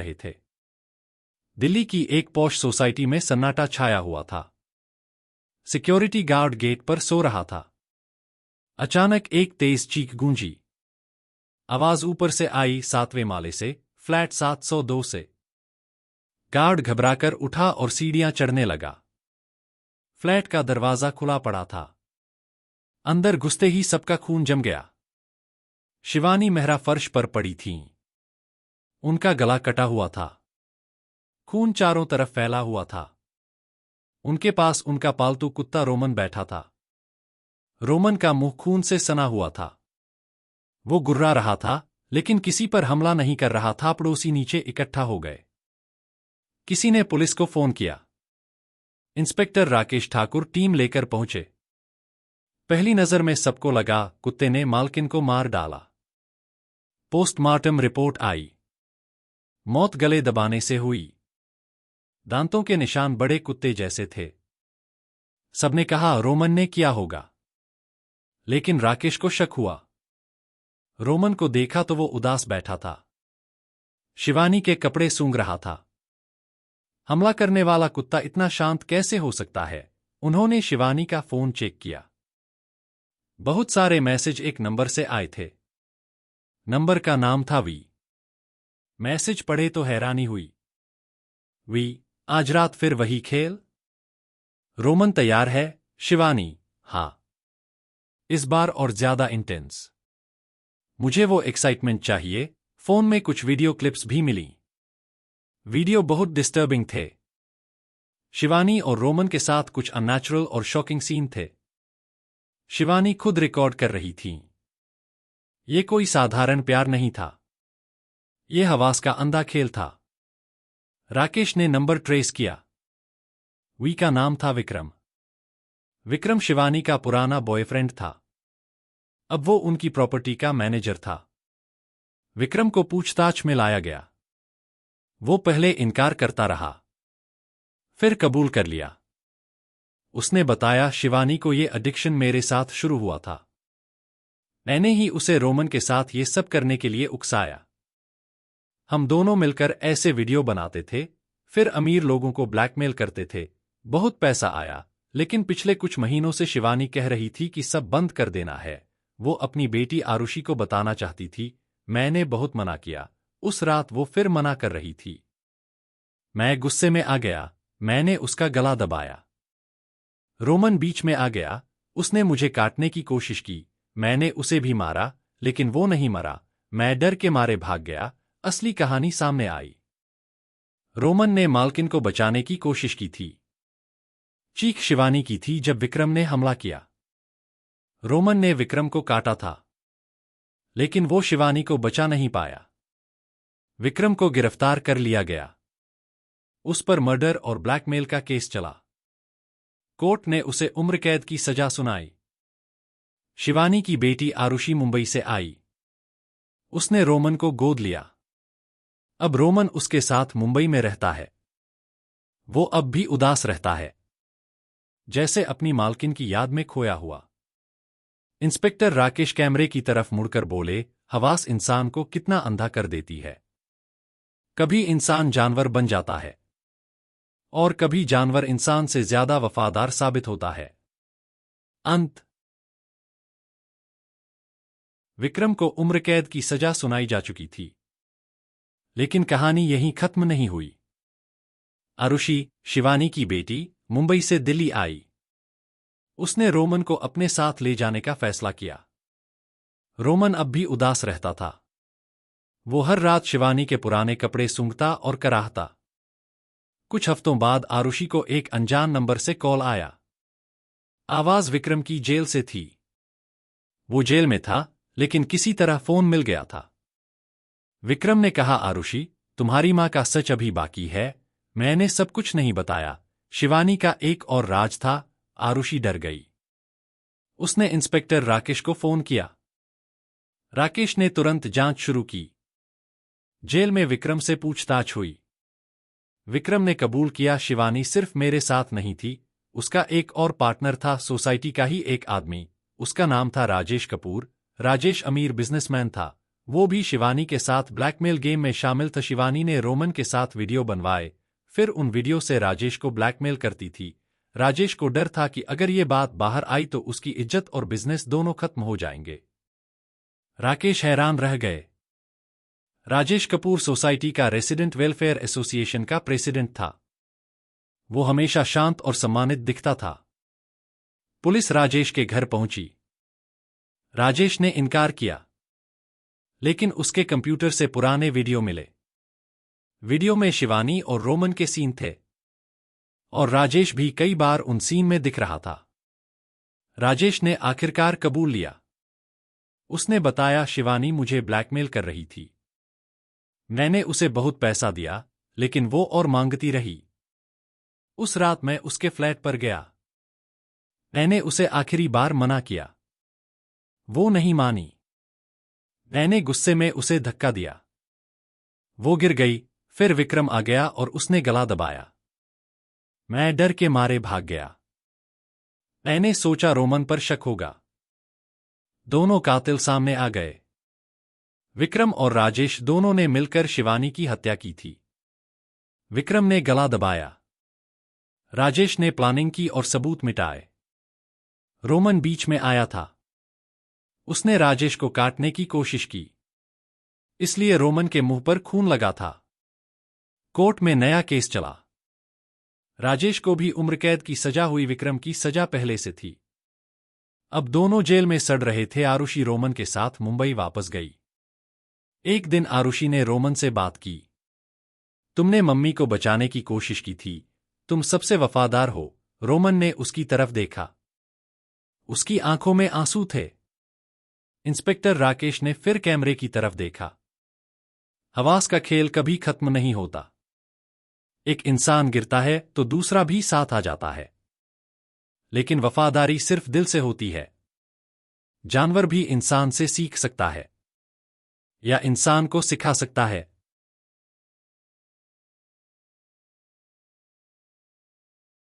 रहे थे। दिल्ली की एक पॉश सोसाइटी में सन्नाटा छाया हुआ था। सिक्योरिटी गार्ड गेट पर सो रहा था। अचानक एक तेज चीख गूंजी। आवाज ऊपर से आई, 7वें माले से, फ्लैट 702 से। गार्ड घबराकर उठा और सीढ़ियां चढ़ने लगा। फ्लैट का दरवाजा खुला पड़ा था। अंदर घुसते ही सबका खून जम गया। शिवानी मेहरा फर्श पर पड़ी थीं। उनका गला कटा हुआ था। खून चारों तरफ फैला हुआ था। उनके पास उनका पालतू कुत्ता रोमन बैठा था। रोमन का मुंह खून से सना हुआ था। वो गुर्रा रहा था, लेकिन किसी पर हमला नहीं कर रहा था। पड़ोसी नीचे इकट्ठा हो गए। किसी ने पुलिस को फोन किया। इंस्पेक्टर राकेश ठाकुर टीम लेकर पहुंचे। पहली नजर में सबको लगा कुत्ते ने मालकिन को मार डाला। पोस्टमार्टम रिपोर्ट आई। मौत गले दबाने से हुई। दांतों के निशान बड़े कुत्ते जैसे थे। सबने कहा रोमन ने किया होगा, लेकिन राकेश को शक हुआ। रोमन को देखा तो वो उदास बैठा था। शिवानी के कपड़े सूंघ रहा था। हमला करने वाला कुत्ता इतना शांत कैसे हो सकता है? उन्होंने शिवानी का फोन चेक किया। बहुत सारे मैसेज एक नंबर से आए थे। नंबर का नाम था वी। मैसेज पढ़े तो हैरानी हुई। वी, आज रात फिर वही खेल? रोमन तैयार है? शिवानी, हां। इस बार और ज्यादा इंटेंस। मुझे वो एक्साइटमेंट चाहिए। फोन में कुछ वीडियो क्लिप्स भी मिली। वीडियो बहुत डिस्टर्बिंग थे। शिवानी और रोमन के साथ कुछ अननेचुरल और शॉकिंग सीन थे। शिवानी खुद रिकॉर्ड कर रही थी। ये कोई साधारण प्यार नहीं था। ये हवास का अंधा खेल था। राकेश ने नंबर ट्रेस किया। वी का नाम था विक्रम। विक्रम शिवानी का पुराना बॉयफ्रेंड था। अब वो उनकी प्रॉपर्टी का मैनेजर था। विक्रम को पूछताछ में लाया गया। वो पहले इनकार करता रहा, फिर कबूल कर लिया। उसने बताया शिवानी को ये एडिक्शन मेरे साथ शुरू हुआ था। मैंने ही उसे रोमन के साथ ये सब करने के लिए उकसाया। हम दोनों मिलकर ऐसे वीडियो बनाते थे, फिर अमीर लोगों को ब्लैकमेल करते थे। बहुत पैसा आया, लेकिन पिछले कुछ महीनों से शिवानी कह रही थी कि सब बंद कर देना है। वो अपनी बेटी आरुषि को बताना चाहती थी। मैंने बहुत मना किया। उस रात वो फिर मना कर रही थी। मैं गुस्से में आ गया। मैंने उसका गला दबाया। रोमन बीच में आ गया। उसने मुझे काटने की कोशिश की। मैंने उसे भी मारा, लेकिन वो नहीं मरा। मैं डर के मारे भाग गया। असली कहानी सामने आई। रोमन ने मालकिन को बचाने की कोशिश की थी। चीख शिवानी की थी जब विक्रम ने हमला किया। रोमन ने विक्रम को काटा था, लेकिन वो शिवानी को बचा नहीं पाया। विक्रम को गिरफ्तार कर लिया गया। उस पर मर्डर और ब्लैकमेल का केस चला। कोर्ट ने उसे उम्र कैद की सजा सुनाई। शिवानी की बेटी आरुषि मुंबई से आई। उसने रोमन को गोद लिया। अब रोमन उसके साथ मुंबई में रहता है। वो अब भी उदास रहता है, जैसे अपनी मालकिन की याद में खोया हुआ। इंस्पेक्टर राकेश कैमरे की तरफ मुड़कर बोले, हवास इंसान को कितना अंधा कर देती है। कभी इंसान जानवर बन जाता है, और कभी जानवर इंसान से ज्यादा वफादार साबित होता है। अंत। विक्रम को उम्र कैद की सजा सुनाई जा चुकी थी, लेकिन कहानी यहीं खत्म नहीं हुई। आरुषि, शिवानी की बेटी, मुंबई से दिल्ली आई। उसने रोमन को अपने साथ ले जाने का फैसला किया। रोमन अब भी उदास रहता था। वो हर रात शिवानी के पुराने कपड़े सूंघता और कराहता। कुछ हफ्तों बाद आरुषि को एक अनजान नंबर से कॉल आया। आवाज विक्रम की जेल से थी। वो जेल में था, लेकिन किसी तरह फोन मिल गया था। विक्रम ने कहा, आरुषि, तुम्हारी मां का सच अभी बाकी है। मैंने सब कुछ नहीं बताया। शिवानी का एक और राज था। आरुषि डर गई। उसने इंस्पेक्टर राकेश को फोन किया। राकेश ने तुरंत जांच शुरू की। जेल में विक्रम से पूछताछ हुई। विक्रम ने कबूल किया, शिवानी सिर्फ मेरे साथ नहीं थी, उसका एक और पार्टनर था, सोसाइटी का ही एक आदमी। उसका नाम था राजेश कपूर। राजेश अमीर बिजनेसमैन था। वो भी शिवानी के साथ ब्लैकमेल गेम में शामिल था। शिवानी ने रोमन के साथ वीडियो बनवाए, फिर उन वीडियो से राजेश को ब्लैकमेल करती थी। राजेश को डर था कि अगर ये बात बाहर आई तो उसकी इज्जत और बिजनेस दोनों खत्म हो जाएंगे। राकेश हैरान रह गए। राजेश कपूर सोसाइटी का रेसिडेंट वेलफेयर एसोसिएशन का प्रेसिडेंट था। वो हमेशा शांत और सम्मानित दिखता था। पुलिस राजेश के घर पहुंची। राजेश ने इनकार किया, लेकिन उसके कंप्यूटर से पुराने वीडियो मिले। वीडियो में शिवानी और रोमन के सीन थे, और राजेश भी कई बार उन सीन में दिख रहा था। राजेश ने आखिरकार कबूल लिया। उसने बताया, शिवानी मुझे ब्लैकमेल कर रही थी। मैंने उसे बहुत पैसा दिया, लेकिन वो और मांगती रही। उस रात मैं उसके फ्लैट पर गया। मैंने उसे आखिरी बार मना किया। वो नहीं मानी। मैंने गुस्से में उसे धक्का दिया। वो गिर गई। फिर विक्रम आ गया और उसने गला दबाया। मैं डर के मारे भाग गया। मैंने सोचा रोमन पर शक होगा। दोनों कातिल सामने आ गए। विक्रम और राजेश दोनों ने मिलकर शिवानी की हत्या की थी। विक्रम ने गला दबाया। राजेश ने प्लानिंग की और सबूत मिटाए। रोमन बीच में आया था। उसने राजेश को काटने की कोशिश की, इसलिए रोमन के मुंह पर खून लगा था। कोर्ट में नया केस चला। राजेश को भी उम्रकैद की सजा हुई। विक्रम की सजा पहले से थी। अब दोनों जेल में सड़ रहे थे। आरुषि रोमन के साथ मुंबई वापस गई। एक दिन आरुषि ने रोमन से बात की। तुमने मम्मी को बचाने की कोशिश की थी। तुम सबसे वफादार हो। रोमन ने उसकी तरफ देखा। उसकी आंखों में आंसू थे। इंस्पेक्टर राकेश ने फिर कैमरे की तरफ देखा। हवास का खेल कभी खत्म नहीं होता। एक इंसान गिरता है तो दूसरा भी साथ आ जाता है, लेकिन वफादारी सिर्फ दिल से होती है। जानवर भी इंसान से सीख सकता है, या इंसान को सिखा सकता है।